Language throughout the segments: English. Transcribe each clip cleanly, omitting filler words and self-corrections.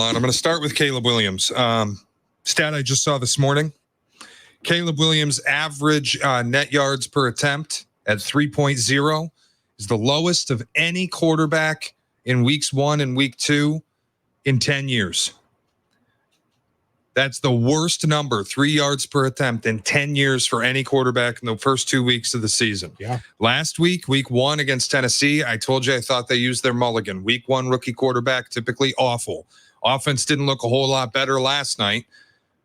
on. I'm going to start with Caleb Williams. Stat I just saw this morning. Caleb Williams' average net yards per attempt at 3.0 is the lowest of any quarterback in weeks 1 and week 2 in 10 years. That's the worst number, 3 yards per attempt in 10 years for any quarterback in the first 2 weeks of the season. Yeah. Last week, week 1 against Tennessee, I told you I thought they used their mulligan. Week 1 rookie quarterback, typically awful. Offense didn't look a whole lot better last night.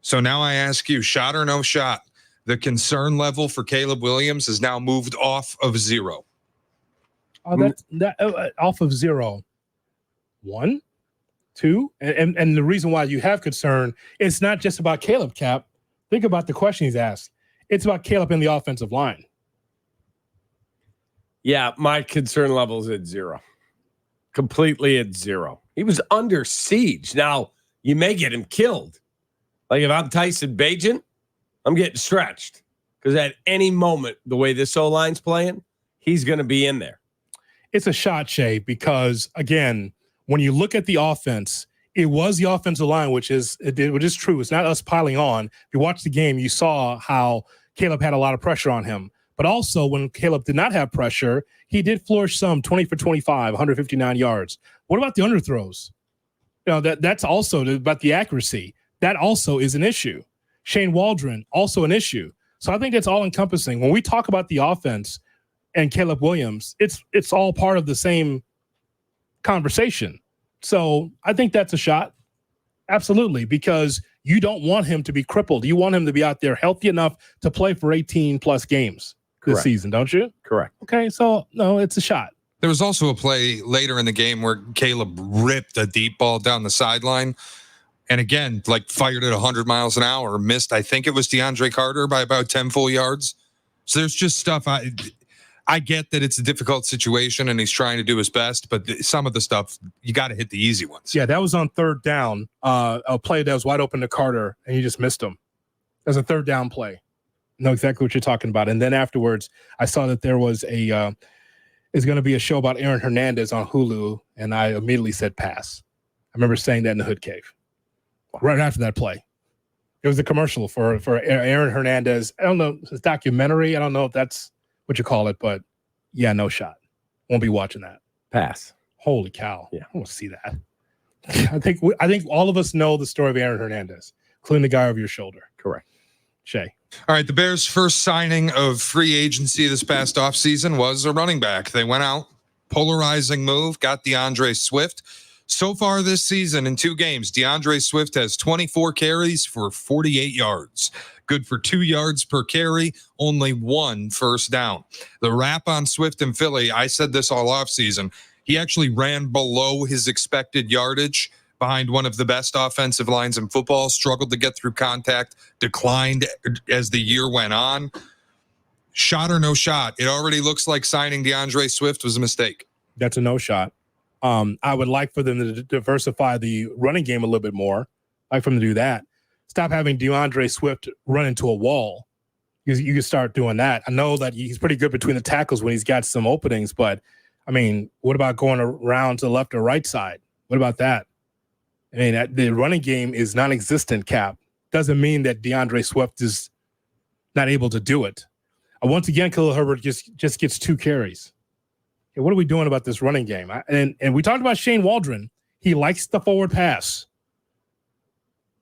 So now I ask you, shot or no shot, the concern level for Caleb Williams is now moved off of 0. Oh, that's off of 0. 1, 2, and the reason why you have concern, it's not just about Caleb, Cap. Think about the question he's asked. It's about Caleb in the offensive line. Yeah, my concern level is at 0. Completely at 0. He was under siege. Now, you may get him killed. Like if I'm Tyson Bagent, I'm getting stretched. Because at any moment, the way this O-line's playing, he's going to be in there. It's a shot, Shay, because, again, when you look at the offense, it was the offensive line, which is true. It's not us piling on. If you watch the game, you saw how Caleb had a lot of pressure on him. But also, when Caleb did not have pressure, he did flourish some 20 for 25, 159 yards. What about the underthrows? You know, that's also about the accuracy. That also is an issue. Shane Waldron, also an issue. So I think that's all encompassing. When we talk about the offense and Caleb Williams, it's all part of the same conversation. So I think that's a shot. Absolutely. Because you don't want him to be crippled. You want him to be out there healthy enough to play for 18 plus games this season, don't you? Correct. Okay. So no, it's a shot. There was also a play later in the game where Caleb ripped a deep ball down the sideline. And again, like fired at 100 miles an hour, missed, I think it was DeAndre Carter by about 10 full yards. So there's just stuff I get that it's a difficult situation and he's trying to do his best, but some of the stuff, you got to hit the easy ones. Yeah, that was on third down, a play that was wide open to Carter, and he just missed him. That was a third down play. I know exactly what you're talking about. And then afterwards, I saw that there was is going to be a show about Aaron Hernandez on Hulu, and I immediately said pass. I remember saying that in the Hood Cave. Right after that play. It was a commercial for Aaron Hernandez. I don't know, it's a documentary. I don't know if that's what you call it, but yeah, no shot. Won't be watching that. Pass. Holy cow. Yeah. I want to see that. I think all of us know the story of Aaron Hernandez, including the guy over your shoulder. Correct. Shay. All right, the Bears' first signing of free agency this past offseason was a running back. They went out, polarizing move, got DeAndre Swift. So far this season in 2 games, DeAndre Swift has 24 carries for 48 yards. Good for 2 yards per carry, only 1 first down. The wrap on Swift in Philly, I said this all offseason, he actually ran below his expected yardage behind one of the best offensive lines in football, struggled to get through contact, declined as the year went on. Shot or no shot, it already looks like signing DeAndre Swift was a mistake. That's a no shot. I would like for them to diversify the running game a little bit more. I'd like for them to do that. Stop having DeAndre Swift run into a wall. You can start doing that. I know that he's pretty good between the tackles when he's got some openings, but, I mean, what about going around to the left or right side? What about that? I mean, the running game is non-existent, Cap. Doesn't mean that DeAndre Swift is not able to do it. Once again, Khalil Herbert just gets 2 carries. Okay, what are we doing about this running game? And we talked about Shane Waldron. He likes the forward pass.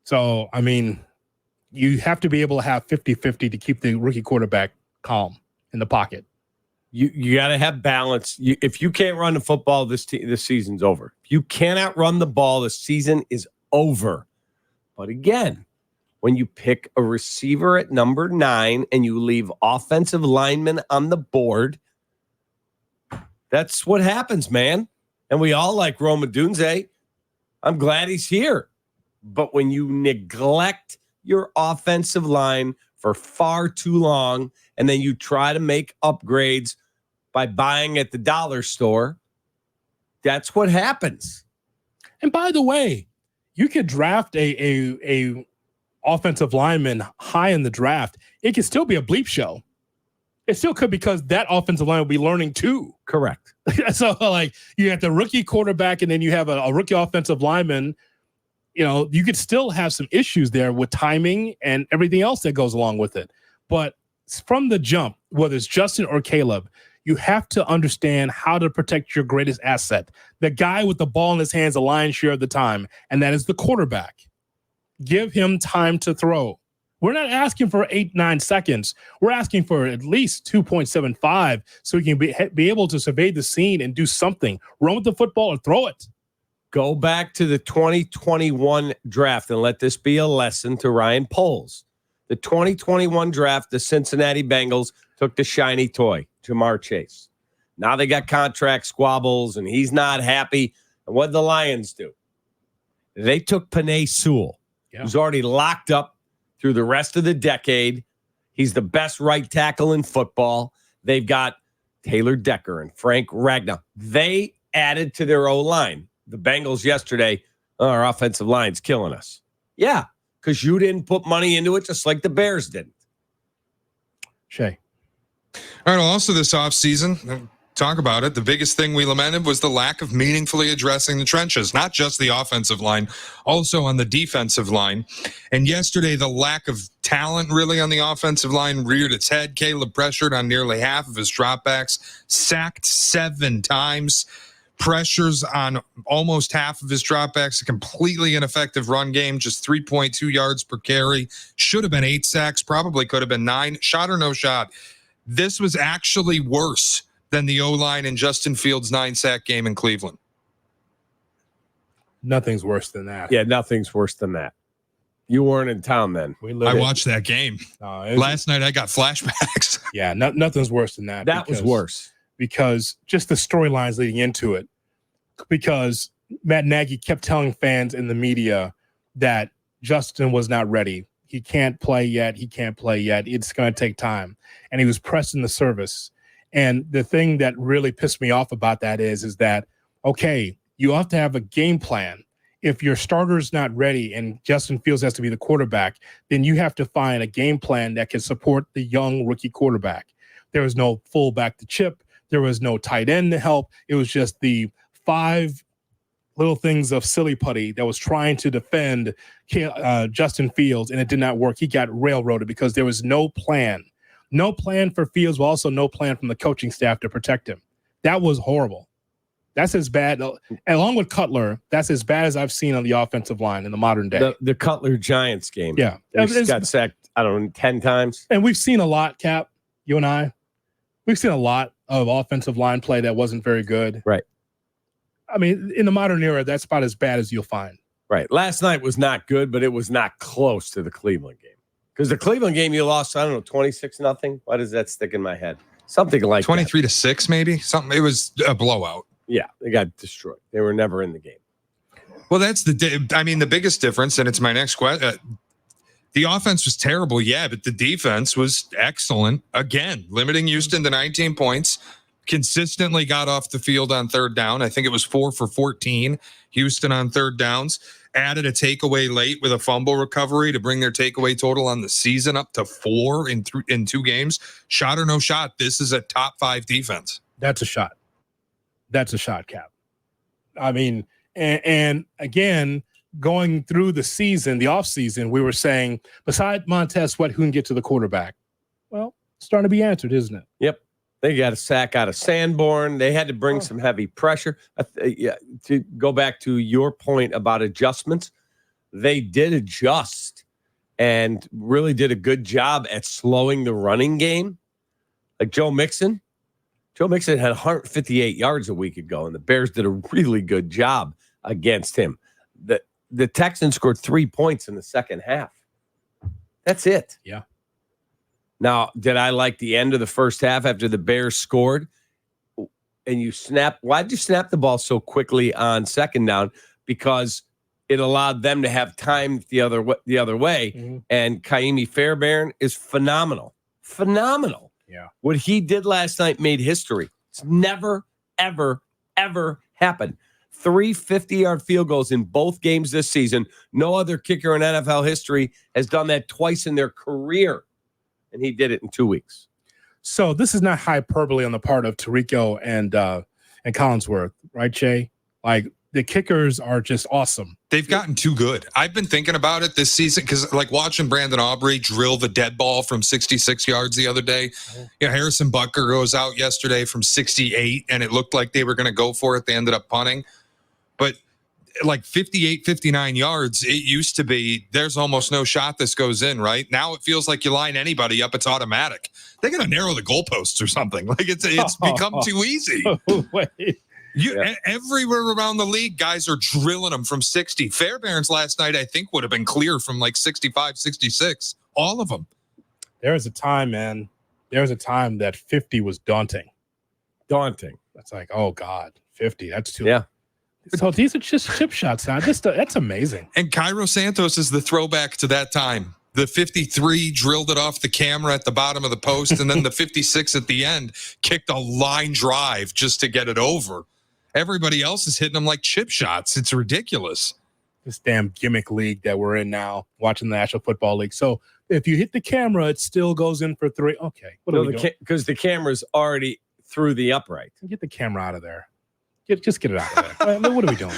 So, I mean, you have to be able to have 50-50 to keep the rookie quarterback calm in the pocket. You got to have balance. If you can't run the football, this season's over. If you cannot run the ball, the season is over. But again, when you pick a receiver at number 9 and you leave offensive linemen on the board, that's what happens, man. And we all like Roma Dunze. I'm glad he's here. But when you neglect your offensive line for far too long, and then you try to make upgrades by buying at the dollar store, that's what happens. And by the way, you could draft a offensive lineman high in the draft. It could still be a bleep show. It still could, because that offensive line will be learning too. Correct. So, like, you have the rookie quarterback, and then you have a rookie offensive lineman you could still have some issues there with timing and everything else that goes along with it. But from the jump, whether it's Justin or Caleb, you have to understand how to protect your greatest asset, the guy with the ball in his hands a lion's share of the time, and that is the quarterback. Give him time to throw. We're not asking for 8-9 seconds. We're asking for at least 2.75 so he can be able to survey the scene and do something. Run with the football or throw it. Go back to the 2021 draft and let this be a lesson to Ryan Poles. The 2021 draft, the Cincinnati Bengals took the shiny toy, Jamar Chase. Now they got contract squabbles, and he's not happy. And what did the Lions do? They took Penei Sewell, who's already locked up through the rest of the decade. He's the best right tackle in football. They've got Taylor Decker and Frank Ragnow. They added to their O-line. The Bengals yesterday, our offensive line's killing us. Yeah, because you didn't put money into it just like the Bears didn't. Shay. All right, also this offseason, talk about it. The biggest thing we lamented was the lack of meaningfully addressing the trenches, not just the offensive line, also on the defensive line. And yesterday, the lack of talent really on the offensive line reared its head. Caleb pressured on nearly half of his dropbacks, sacked 7 times, pressures on almost half of his dropbacks, a completely ineffective run game, just 3.2 yards per carry. Should have been 8 sacks, probably could have been 9. Shot or no shot. This was actually worse than the O-line in Justin Fields' 9-sack game in Cleveland. Nothing's worse than that. Yeah, nothing's worse than that. You weren't in town then. I watched that game. Last night I got flashbacks. Yeah, nothing's worse than that. That was worse. Because just the storylines leading into it. Because Matt Nagy kept telling fans in the media that Justin was not ready. He can't play yet. He can't play yet. It's going to take time. And he was pressing the service. And the thing that really pissed me off about that is that, okay, you have to have a game plan. If your starter's not ready and Justin Fields has to be the quarterback, then you have to find a game plan that can support the young rookie quarterback. There was no fullback to chip. There was no tight end to help. It was just the 5 little things of silly putty that was trying to defend Justin Fields, and it did not work. He got railroaded because there was no plan. No plan for Fields, but also no plan from the coaching staff to protect him. That was horrible. That's as bad, along with Cutler, that's as bad as I've seen on the offensive line in the modern day. The Cutler Giants game. Yeah. He got sacked, 10 times. And we've seen a lot, Cap, you and I. We've seen a lot of offensive line play that wasn't very good. Right. I mean, in the modern era, that's about as bad as you'll find. Right. Last night was not good, but it was not close to the Cleveland game. Because the Cleveland game, you lost, 26-0. Why does that stick in my head? Something like 23-6, maybe? Something. It was a blowout. Yeah, they got destroyed. They were never in the game. Well, that's the biggest difference, and it's my next question. The offense was terrible, yeah, but the defense was excellent. Again, limiting Houston to 19 points. Consistently got off the field on third down. I think it was 4 for 14. Houston on third downs. Added a takeaway late with a fumble recovery to bring their takeaway total on the season up to 4 in 2 games. Shot or no shot, this is a top 5 defense. That's a shot. That's a shot, Cap. I mean, and again, going through the season, the offseason, we were saying, beside Montez Sweat, who can get to the quarterback? Well, it's starting to be answered, isn't it? Yep. They got a sack out of Sanborn. They had to bring some heavy pressure. To go back to your point about adjustments, they did adjust and really did a good job at slowing the running game. Like Joe Mixon. Joe Mixon had 158 yards a week ago, and the Bears did a really good job against him. The Texans scored 3 points in the second half. That's it. Yeah. Now, did I like the end of the first half after the Bears scored? And why'd you snap the ball so quickly on second down? Because it allowed them to have time the other way. Mm-hmm. And Kaimi Fairbairn is phenomenal. Phenomenal. Yeah. What he did last night made history. It's never, ever, ever happened. 3 50-yard field goals in both games this season. No other kicker in NFL history has done that twice in their career. And he did it in 2 weeks. So this is not hyperbole on the part of Tirico and Collinsworth, right, Shay? Like, the kickers are just awesome. They've gotten too good. I've been thinking about it this season because, like, watching Brandon Aubrey drill the dead ball from 66 yards the other day. Harrison Butker goes out yesterday from 68, and it looked like they were going to go for it. They ended up punting. But, like, 58, 59 yards, it used to be there's almost no shot this goes in, right? Now it feels like you line anybody up, it's automatic. They got to narrow the goalposts or something. Like, it's become too easy. Wait. Everywhere around the league, guys are drilling them from 60. Fairbairn's last night, I think, would have been clear from like 65, 66. All of them. There was a time, man. There was a time that 50 was daunting. That's like, oh, God, 50. That's too. Yeah. So these are just chip shots now. That's amazing. And Cairo Santos is the throwback to that time. The 53 drilled it off the camera at the bottom of the post, and then the 56 at the end kicked a line drive just to get it over. Everybody else is hitting them like chip shots. It's ridiculous. This damn gimmick league that we're in now, watching the National Football League. So if you hit the camera, it still goes in for 3. Okay. What are we doing? Because the camera's already through the upright. Get the camera out of there. Just get it out of there. What are we doing?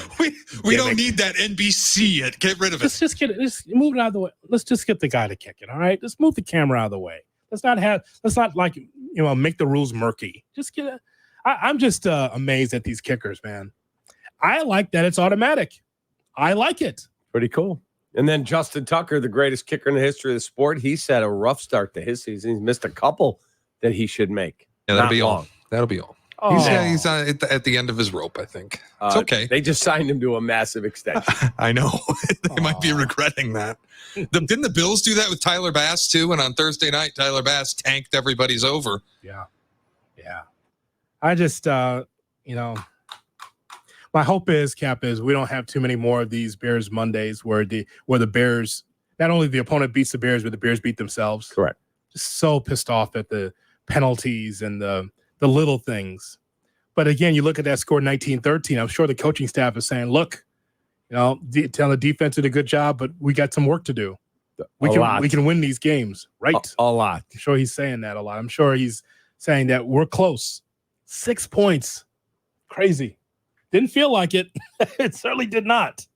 we don't need that NBC. Get rid of it. Just get it. Just move it out of the way. Let's just get the guy to kick it. All right. Let's move the camera out of the way. Let's not like, make the rules murky. Just get it. I'm just amazed at these kickers, man. I like that it's automatic. I like it. Pretty cool. And then Justin Tucker, the greatest kicker in the history of the sport, he's had a rough start to his season. He's missed a couple that he should make. Yeah, that'll be all. That'll be all. Oh. He's at the end of his rope, I think. It's okay. They just signed him to a massive extension. I know. They might be regretting that. Didn't the Bills do that with Tyler Bass, too? And on Thursday night, Tyler Bass tanked everybody's over. Yeah. I just, my hope is, Cap, is we don't have too many more of these Bears Mondays where the Bears, not only the opponent beats the Bears, but the Bears beat themselves. Correct. Just so pissed off at the penalties and the little things. But again, you look at that score 19-13. I'm sure the coaching staff is saying, look, tell the defense did a good job, but we got some work to do. We can win these games, right? A lot. I'm sure he's saying that a lot. I'm sure he's saying that we're close. 6 points. Crazy. Didn't feel like it. It certainly did not.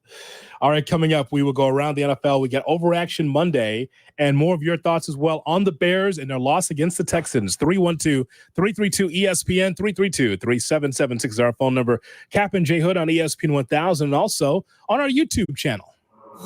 All right, coming up, we will go around the NFL. We get Overaction Monday and more of your thoughts as well on the Bears and their loss against the Texans. 312-332-ESPN, 332-3776 is our phone number. Cap and J Hood on ESPN 1000 and also on our YouTube channel.